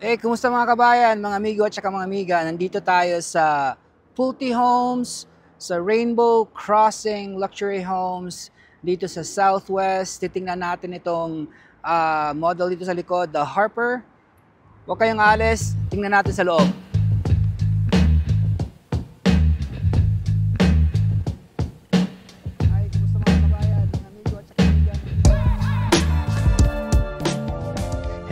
Kumusta mga kabayan, mga amigo at saka mga amiga? Nandito tayo sa Pulte Homes, sa Rainbow Crossing Luxury Homes, dito sa Southwest. Titingnan natin itong model dito sa likod, the Harper. Huwag kayong alis, tingnan natin sa loob. Hi, kumusta mga kabayan, mga amigo at saka amiga?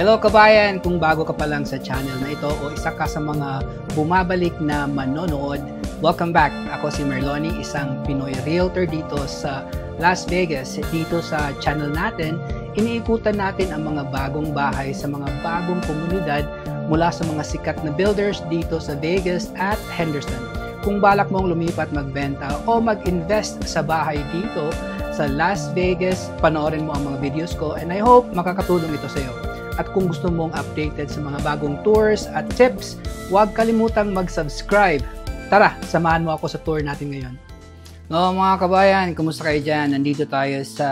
Hello kabayan! Kung bago ka pa lang sa channel na ito o isa ka sa mga bumabalik na manonood, welcome back! Ako si Merloni, isang Pinoy Realtor dito sa Las Vegas. Dito sa channel natin, iniikutan natin ang mga bagong bahay sa mga bagong komunidad mula sa mga sikat na builders dito sa Vegas at Henderson. Kung balak mong lumipat, magbenta o mag-invest sa bahay dito sa Las Vegas, panoorin mo ang mga videos ko and I hope makakatulong ito sa iyo. At kung gusto mong updated sa mga bagong tours at tips, huwag kalimutang mag-subscribe. Tara, samahan mo ako sa tour natin ngayon. No, mga kabayan, kumusta kayo dyan? Nandito tayo sa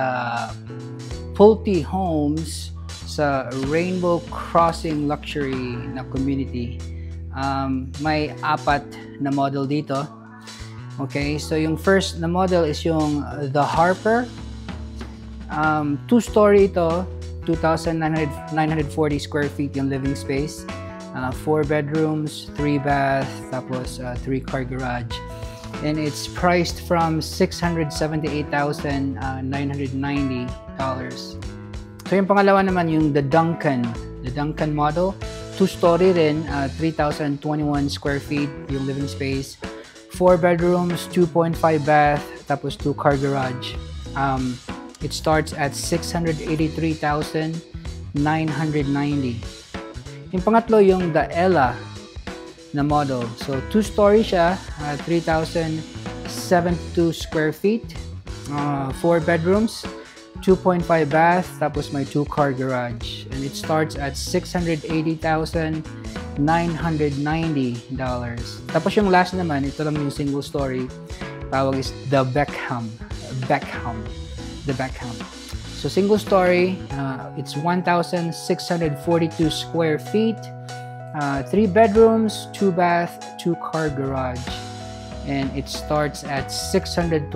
Pulte Homes sa Rainbow Crossing Luxury na community. May 4 na model dito. Okay, so yung first na model is yung The Harper. 2-story ito. 2,940 square feet yung living space, 4 bedrooms, 3 bath, tapos 3-car garage, and it's priced from $678,990. So yung pangalawa naman yung the Duncan model, 2-story rin, 3,021 square feet yung living space, 4 bedrooms, 2.5 bath, tapos 2-car garage. It starts at $683,990. Yung pangatlo yung the Ella na model. So 2-story siya, 3,072 square feet, 4 bedrooms, 2.5 bath, tapos may 2-car garage. And it starts at $680,990. Tapos yung last naman, ito lang yung single story, tawag is the Beckham. So single story, it's 1,642 square feet, 3 bedrooms, 2 bath, 2-car garage, and it starts at $621,990.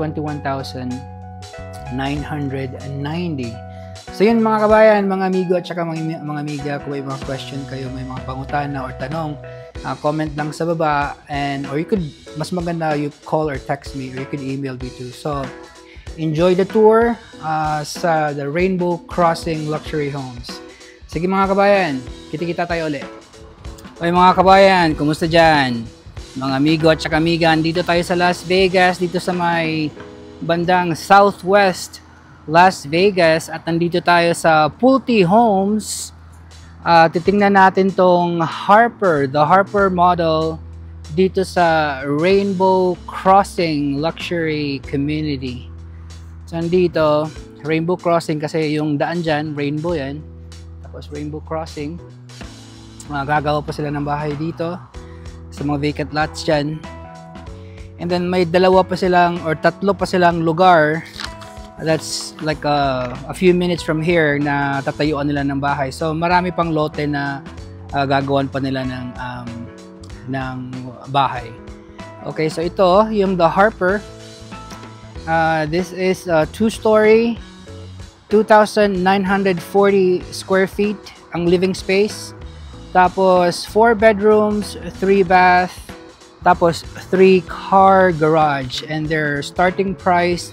So yun mga kabayan, mga amigo at saka mga amiga, kung may mga question kayo, may mga pangutana or tanong, comment lang sa baba, or you could, mas maganda you call or text me, or you could email me too. So enjoy the tour sa the Rainbow Crossing Luxury Homes. Sige mga kabayan, kita-kita tayo ulit. Okay mga kabayan, kumusta dyan? Mga amigo at saka amiga, dito tayo sa Las Vegas, dito sa may bandang Southwest Las Vegas, at nandito tayo sa Pulte Homes. Titingnan natin tong Harper, the Harper model dito sa Rainbow Crossing Luxury Community. So, nandito, Rainbow Crossing kasi yung daan dyan, rainbow yan. Tapos Rainbow Crossing. Gagawa pa sila ng bahay dito sa mga vacant lots dyan. And then may 2 pa silang or 3 pa silang lugar. That's like a few minutes from here na tatayuan nila ng bahay. So marami pang lote na gagawan pa nila ng bahay. Okay, so ito yung the Harper. This is a 2-story, 2,940 square feet ang living space. Tapos 4 bedrooms, 3 bath, tapos 3-car garage. And their starting price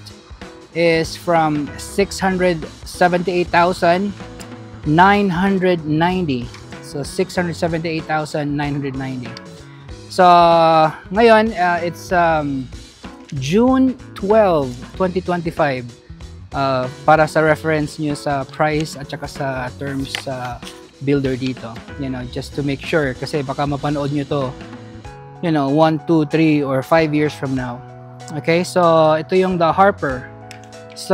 is from $678,990. So $678,990. So ngayon, it's June 12, 2025, para sa reference nyo sa price at saka sa terms sa builder dito, just to make sure, kasi baka mapanood nyo to 1, 2, 3 or 5 years from now. Okay, so ito yung the Harper. So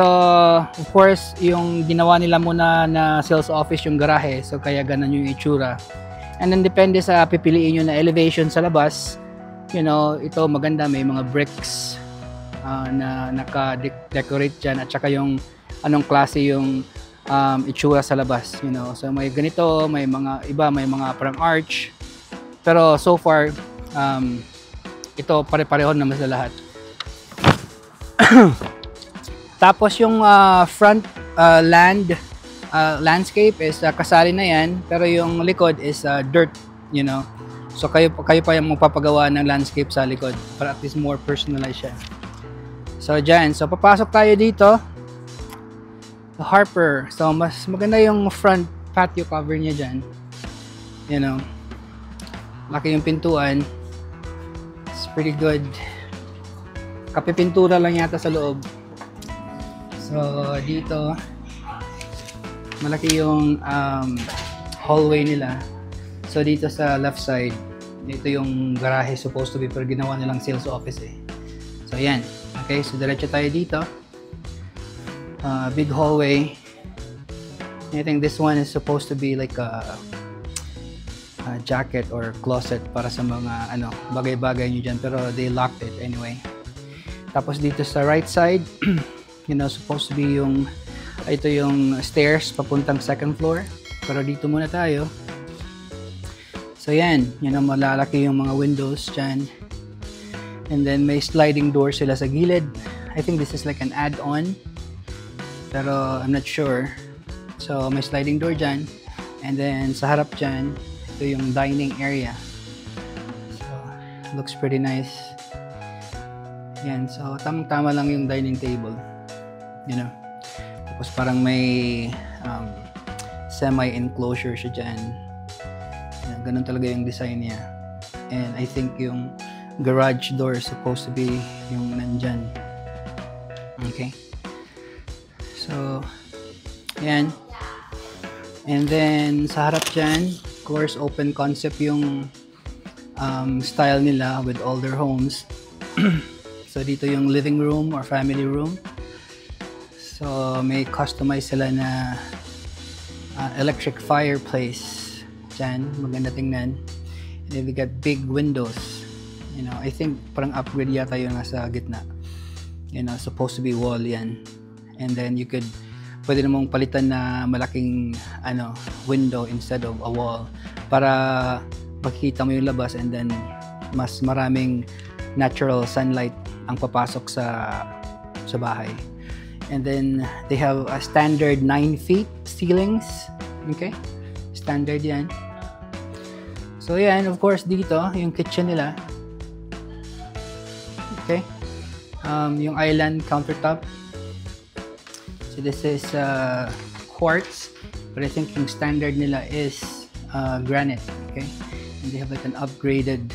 of course yung ginawa nila muna na sales office yung garahe, so kaya ganun yung itsura. And then depende sa pipiliin nyo na elevation sa labas, ito maganda, may mga bricks na naka-decorate dyan, at saka yung anong klase yung itsura sa labas, you know. So may ganito, may mga iba, may mga parang arch. Pero so far, ito pare-pareho naman sa lahat. Tapos yung front landscape is kasali na yan, pero yung likod is dirt, you know. So kayo pa yung magpapagawa ng landscape sa likod para at least more personalized siya. So dyan, so papasok tayo dito. The Harper. So mas maganda yung front patio cover niya dyan. You know, laki yung pintuan. It's pretty good. Kapipintura lang yata sa loob. So dito malaki yung hallway nila. So dito sa left side, dito yung garahe supposed to be, pero ginawa nilang sales office eh. So yan. Okay, so diretso tayo dito. Big hallway. I think this one is supposed to be like a jacket or closet para sa mga bagay-bagay nyo dyan, pero they locked it anyway. Tapos dito sa right side, you know, supposed to be yung ito yung stairs papuntang second floor, pero dito muna tayo. So yan, you know, malalaki yung mga windows dyan, and then may sliding door sila sa gilid. I think this is like an add-on, pero I'm not sure. So may sliding door dyan, and then sa harap dyan, ito yung dining area. So looks pretty nice. Yan, so tamang-tama lang yung dining table, you know. Tapos parang may semi-enclosure siya dyan. Yan, ganun talaga yung design niya. And I think yung garage door is supposed to be yung nandyan. Okay. So, yan. And then, sa harap dyan, of course, open concept yung style nila with all their homes. So, dito yung living room or family room. So, may customize sila na electric fireplace dyan. Maganda tingnan. And then we got big windows. You know, I think parang upgrade yata yung nasa gitna. You know, supposed to be wall yan. And then you could, pwede namang palitan na malaking window instead of a wall para makikita mo yung labas, and then mas maraming natural sunlight ang papasok sa bahay. And then they have a standard 9 feet ceilings. Okay? Standard yan. So yan, of course dito, yung kitchen nila. Okay? Yung island countertop. So this is quartz, but I think yung standard nila is granite. Okay? And they have like an upgraded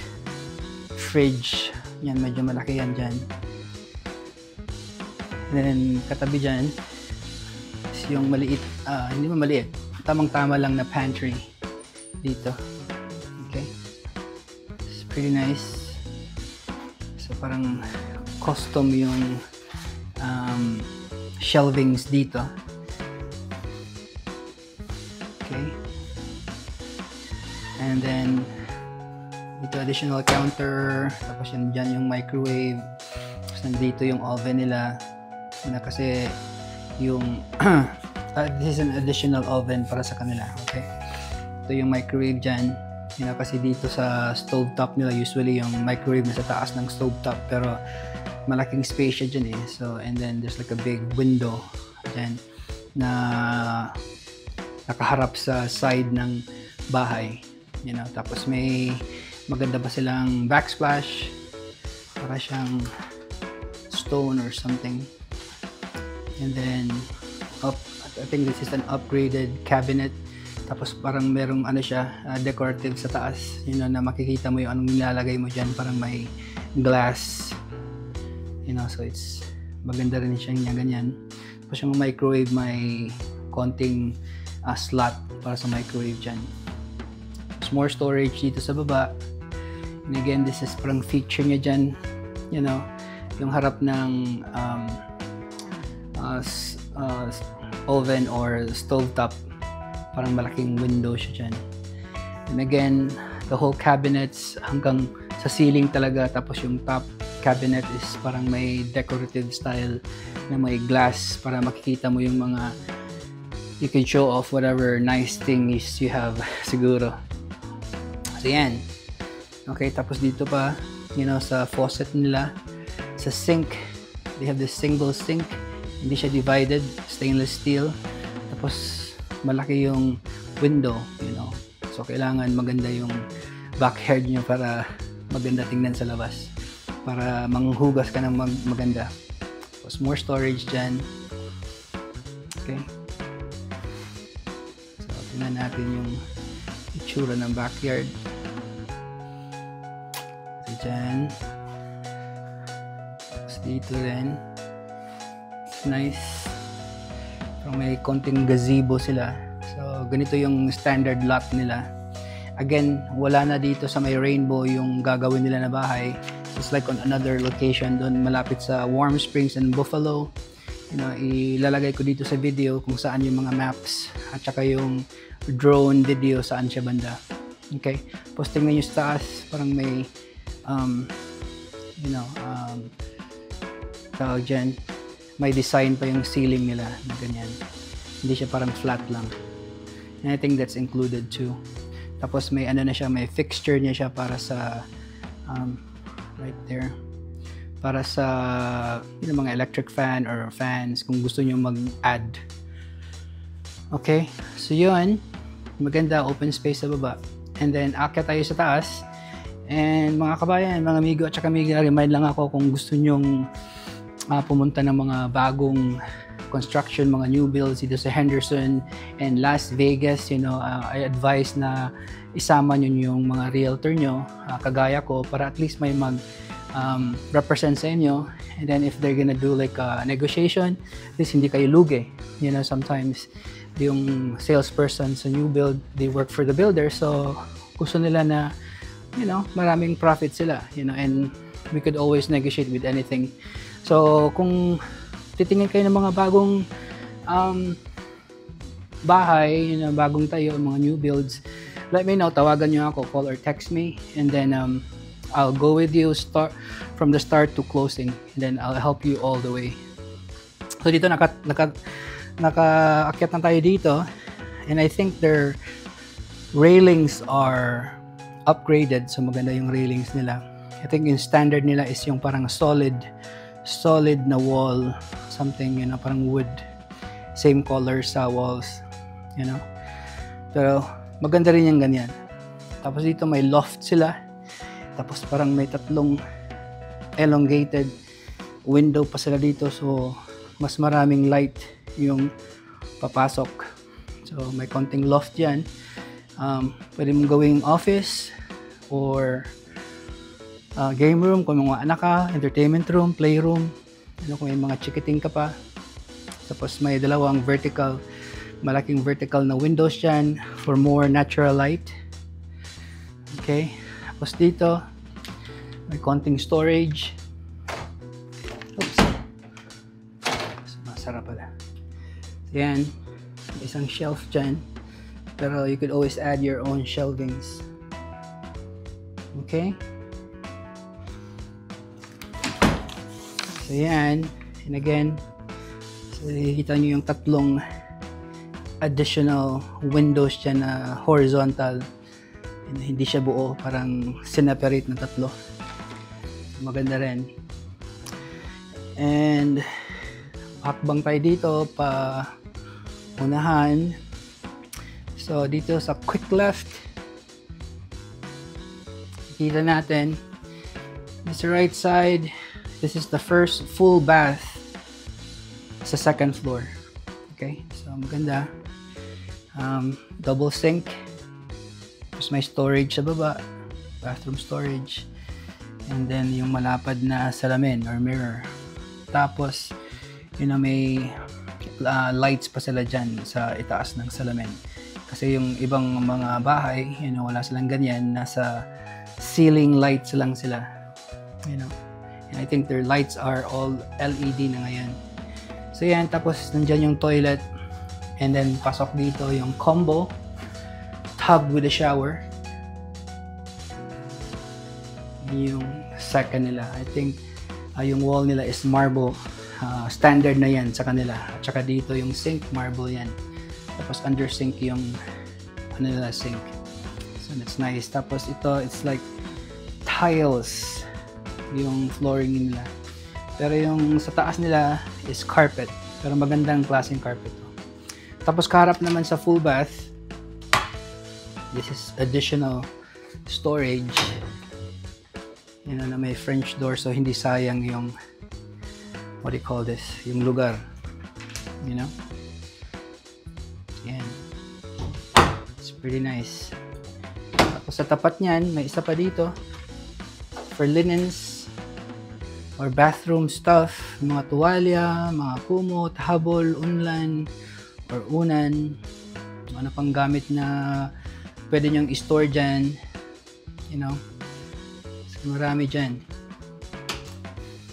fridge. Yan, medyo malaki yan dyan. And then katabi dyan is yung maliit, hindi mo maliit, tamang-tama lang na pantry dito. Okay? It's pretty nice. So parang custom yung shelvings dito. Okay. And then dito additional counter, tapos yan dyan yung microwave, tapos nandito yung oven nila na kasi yung this is an additional oven para sa kanila. Okay, ito yung microwave dyan, you know, kasi dito sa stove top nila usually yung microwave nasa taas ng stove top, pero malaking space siya dyan eh. So, and then there's like a big window dyan na nakaharap sa side ng bahay, you know. Tapos may maganda pa silang backsplash, para siyang stone or something. And then I think this is an upgraded cabinet. Tapos parang merong siya, decorative sa taas, you know, na makikita mo yung anong nilalagay mo dyan, parang may glass, you know, so it's maganda rin siya niya ganyan. Tapos yung microwave may konting slot para sa microwave dyan. There's more storage dito sa baba. And again, this is parang feature niya dyan, you know, yung harap ng oven or stovetop, parang malaking window siya dyan. And again, the whole cabinets hanggang sa ceiling talaga, tapos yung top cabinet is parang may decorative style na may glass para makikita mo yung mga you can show off whatever nice things you have siguro. So yan. Okay, tapos dito pa, you know, sa faucet nila, sa sink, they have this single sink, hindi siya divided, stainless steel. Tapos malaki yung window, you know. So kailangan maganda yung backyard nyo para maganda tingnan sa labas. Para manghugas ka ng maganda. Tapos more storage dyan. Okay. So tingnan natin yung itsura ng backyard. So dyan. Tapos dito rin. It's nice. May konting gazebo sila. So ganito yung standard lot nila. Again, wala na dito sa may Rainbow yung gagawin nila na bahay. It's like on another location doon malapit sa Warm Springs and Buffalo. You know, ilalagay ko dito sa video kung saan yung mga maps at saka yung drone video saan siya banda. Okay? Tapos tingnan nyo sa taas, parang may you know, tawag dyan, may design pa yung ceiling nila na ganyan. Hindi siya parang flat lang. And I think that's included too. Tapos may ano na siya, may fixture niya siya para sa right there. Para sa you know, mga electric fan or fans kung gusto niyo mag-add. Okay? So yun, maganda open space sa baba. And then akyat tayo sa taas. And mga kabayan, mga amigo at saka may remind lang ako kung gusto nyong pumunta ng mga bagong construction, mga new builds dito sa Henderson and Las Vegas, you know, I advise na isama nyo yung mga realtor nyo, kagaya ko, para at least may mag represent sa inyo. And then if they're gonna do like a negotiation, at least hindi kayo lugi. You know, sometimes yung salesperson sa new build, they work for the builder, so gusto nila na, you know, maraming profit sila, you know, and we could always negotiate with anything. So kung titingin kayo ng mga bagong bahay, you know, bagong tayo, mga new builds, let me know, tawagan nyo ako, call or text me, and then I'll go with you from the start to closing, and then I'll help you all the way. So dito nakaakyat na tayo dito, and I think their railings are upgraded, so maganda yung railings nila. I think yung standard nila is yung parang solid na wall, something, you know, parang wood, same color sa walls, you know. Pero maganda rin yung ganyan. Tapos dito may loft sila, tapos parang may tatlong elongated window pa sila dito, so mas maraming light yung papasok. So may konting loft yan. Pwede mong gawing office or game room kung mga anak ka, entertainment room, playroom, ano, kung may mga chikiting ka pa. Tapos may dalawang malaking vertical na windows dyan for more natural light. Okay, tapos dito may konting storage. Oops, masarap pala. Yan, may isang shelf dyan, pero you could always add your own shelvings. Okay, so yan, and again, so nakikita nyo yung tatlong additional windows dyan na horizontal, and hindi siya buo, parang sineperate na tatlo. Maganda rin. And hakbang tayo dito pa unahan. So dito sa quick left, kita natin this right side, this is the first full bath sa second floor. Okay, so maganda. Double sink, tapos may storage sa baba, bathroom storage, and then yung malapad na salamin or mirror. Tapos you know, may lights pa sila dyan sa itaas ng salamin, kasi yung ibang mga bahay, you know, wala silang ganyan, nasa ceiling lights lang sila, you know, and I think their lights are all LED na ngayon. So yan, tapos nandyan yung toilet, and then pasok dito yung combo tub with a shower. Yung second nila, I think yung wall nila is marble, standard na yan sa kanila. At saka dito yung sink, marble yan. Tapos under sink yung ano nila, sink. So that's nice. Tapos ito, it's like tiles yung flooring nila. Pero yung sa taas nila is carpet. Pero magandang klaseng carpet to. Tapos kaharap naman sa full bath, this is additional storage. You know, na may French door, so hindi sayang yung, what do you call this, yung lugar. You know? Yan. It's pretty nice. Tapos sa tapat niyan, may isa pa dito for linens or bathroom stuff, mga tuwalya, mga kumot, habol, unlan or unan, ano pang gamit na pwede nyong i-store dyan, you know, so marami dyan.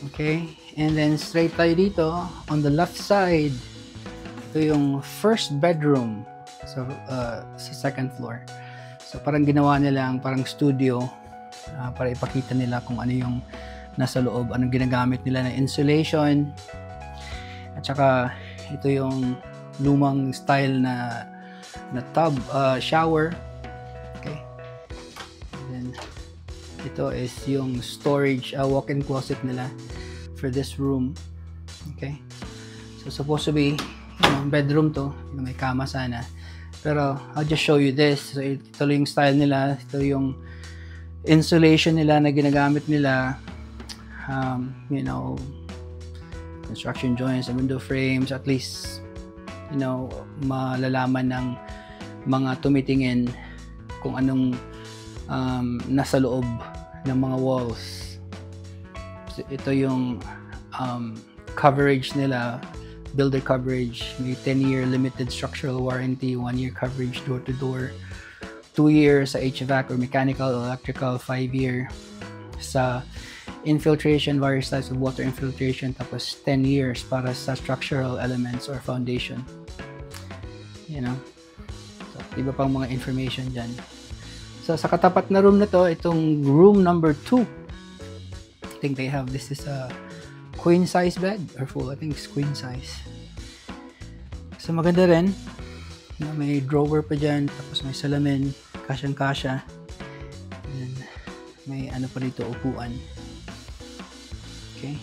Okay, and then straight tayo dito on the left side. Ito yung first bedroom sa second floor. So parang ginawa nilang parang studio para ipakita nila kung ano yung nasa loob, anong ginagamit nila na insulation. At saka ito yung lumang style na tub, shower. Okay. And then ito is yung storage, walk-in closet nila for this room. Okay. So supposed to be bedroom to, may kama sana. Pero I'll just show you this. So ito yung style nila, ito yung insulation nila na ginagamit nila. You know, construction joints and window frames, at least, you know, malalaman ng mga tumitingin kung anong nasa loob ng mga walls. So, ito yung coverage nila, builder coverage, may 10-year limited structural warranty, 1-year coverage door-to-door, 2 years sa HVAC or mechanical, electrical, 5-year sa infiltration, various types of water infiltration, tapos 10 years para sa structural elements or foundation. You know? So, iba pang mga information dyan. So, sa katapat na room na to, itong room number 2. I think they have, this is a queen size bed or full, I think it's queen size. So, maganda rin. May drawer pa dyan, tapos may salamin, kasyang-kasya. And may ano pa dito, upuan. Okay.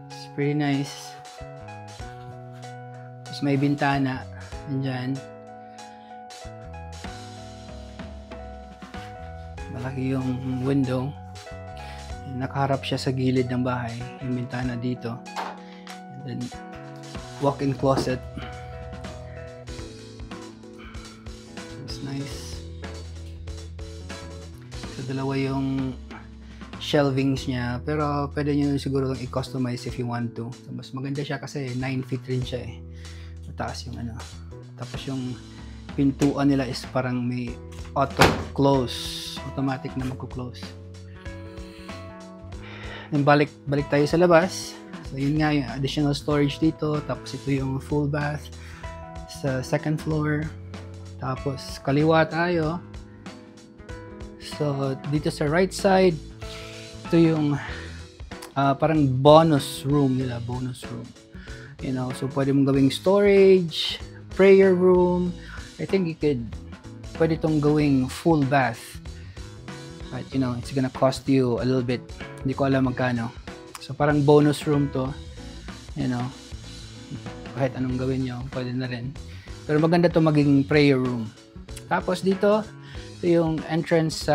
It's pretty nice. Tapos may bintana dyan. Malaki yung window. Nakaharap siya sa gilid ng bahay. Yung bintana dito. And then walk-in closet. It's nice. So dalawa yung shelvings niya, pero pwede nyo siguro lang i-customize if you want to. So, mas maganda siya kasi 9 feet rin siya eh. Mataas yung ano. Tapos yung pintuan nila is parang may auto-close. Automatic na magko-close. Then balik tayo sa labas. So yun nga yung additional storage dito. Tapos ito yung full bath sa second floor. Tapos kaliwa tayo. So dito sa right side, ito yung parang bonus room nila, bonus room. You know, so pwede mong gawing storage, prayer room. I think you could, pwede itong gawing full bath. But you know, it's gonna cost you a little bit. Hindi ko alam magkano. So parang bonus room to. You know, kahit anong gawin nyo, pwede na rin. Pero maganda to maging prayer room. Tapos dito, ito yung entrance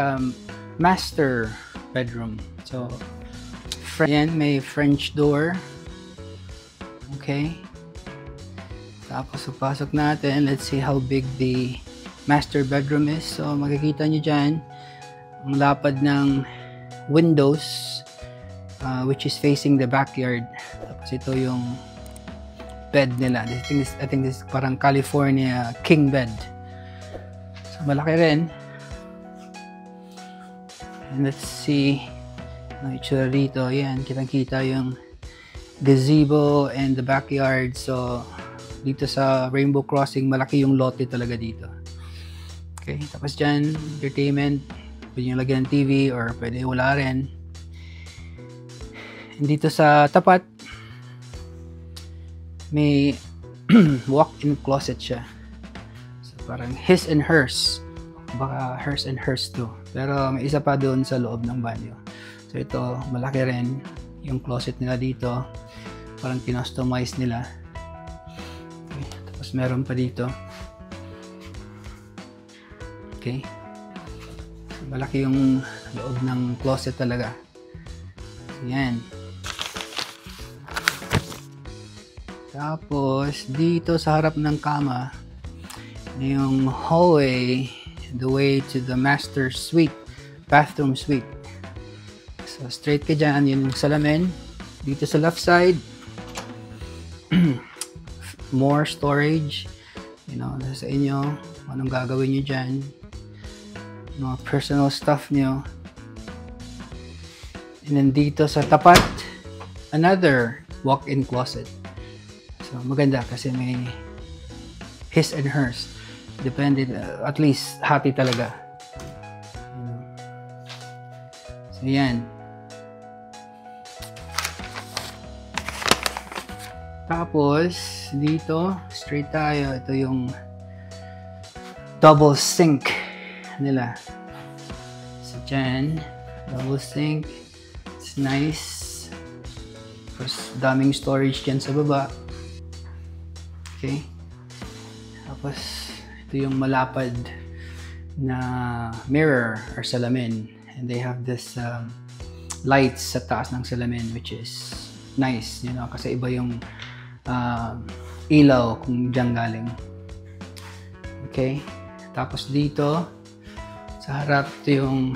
master bedroom. So, yan, may French door. Okay. Tapos, pasok natin. Let's see how big the master bedroom is. So, makikita nyo dyan, ang lapad ng windows, which is facing the backyard. Tapos, ito yung bed nila. I think this is parang California king bed. So, malaki rin. And let's see ang itsura dito. Yan, kitang-kita yung gazebo and the backyard. So, dito sa Rainbow Crossing, malaki yung lote talaga dito. Okay, tapos dyan, entertainment. Pwede nyo lagyan ng TV or pwede wala rin. And dito sa tapat, may walk-in closet siya. Parang his and hers. Baka hers and hers too. Pero may isa pa doon sa loob ng banyo. So ito, malaki rin yung closet nila dito. Parang kinustomize nila. Okay. Tapos meron pa dito. Okay. Malaki yung loob ng closet talaga. So, yan. Tapos, dito sa harap ng kama, yung hallway, the way to the master suite, bathroom suite. So, straight ka dyan, yun yung salamin. Dito sa left side, more storage. You know, sa inyo, anong gagawin nyo dyan. Mga personal stuff nyo. And then dito sa tapat, another walk-in closet. So, maganda kasi may his and hers. Depende, at least hati talaga. So, yan. Tapos, dito, straight tayo. Ito yung double sink nila. So, dyan, double sink. It's nice. Tapos, daming storage dyan sa baba. Okay. Tapos, ito yung malapad na mirror or salamin. And they have this lights sa taas ng salamin, which is nice, you know, kasi iba yung ilaw kung dyan galing. Okay. Tapos dito, sa harap, ito yung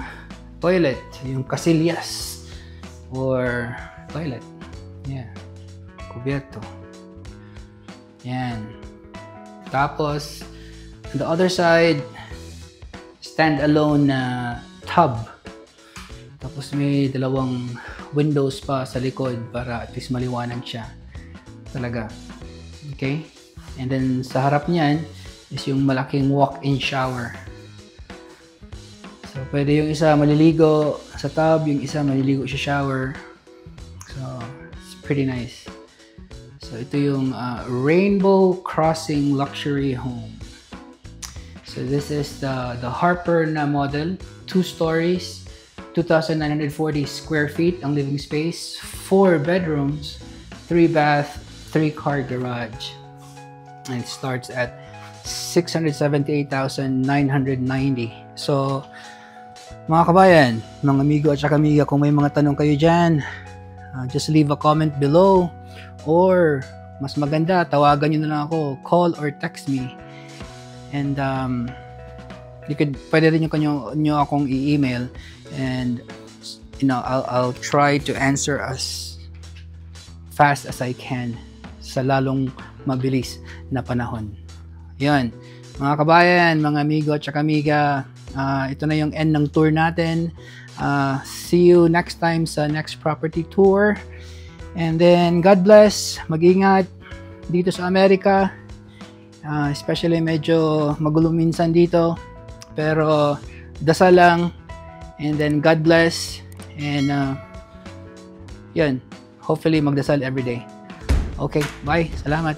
toilet, yung casillas or toilet. Yeah. Kubierto. Yan. Tapos, on the other side, stand-alone na tub. Tapos may dalawang windows pa sa likod para at least maliwanag siya. Talaga. Okay? And then sa harap niyan is yung malaking walk-in shower. So pwede yung isa maliligo sa tub, yung isa maliligo sa shower. So it's pretty nice. So ito yung Rainbow Crossing Luxury Home. So this is the Harper na model, 2 stories, 2,940 square feet ang living space, 4 bedrooms, 3 bath, 3-car garage. And it starts at 678,990. So, mga kabayan, mga amigo at saka amiga, kung may mga tanong kayo dyan, just leave a comment below. Or, mas maganda, tawagan nyo na lang ako, call or text me. And pwede rin nyo akong i-email, and you know, I'll try to answer as fast as I can sa lalong mabilis na panahon. Yan, mga kabayan, mga amigo at saka amiga, ito na yung end ng tour natin. See you next time sa next property tour. And then, God bless, mag-ingat dito sa Amerika. Especially medyo magulo minsan dito, pero dasal lang, and then God bless, and yun, hopefully magdasal everyday. Okay, bye, salamat.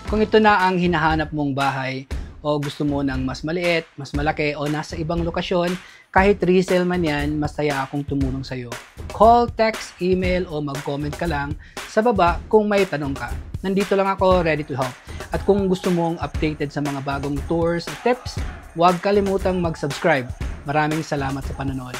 Kung ito na ang hinahanap mong bahay, o gusto mo ng mas maliit, mas malaki, o nasa ibang lokasyon, kahit resale man yan, masaya akong tumulong sa'yo. Call, text, email, o mag-comment ka lang sa baba kung may tanong ka. Nandito lang ako, ready to help. At kung gusto mong updated sa mga bagong tours at tips, huwag kalimutang mag-subscribe. Maraming salamat sa panonood.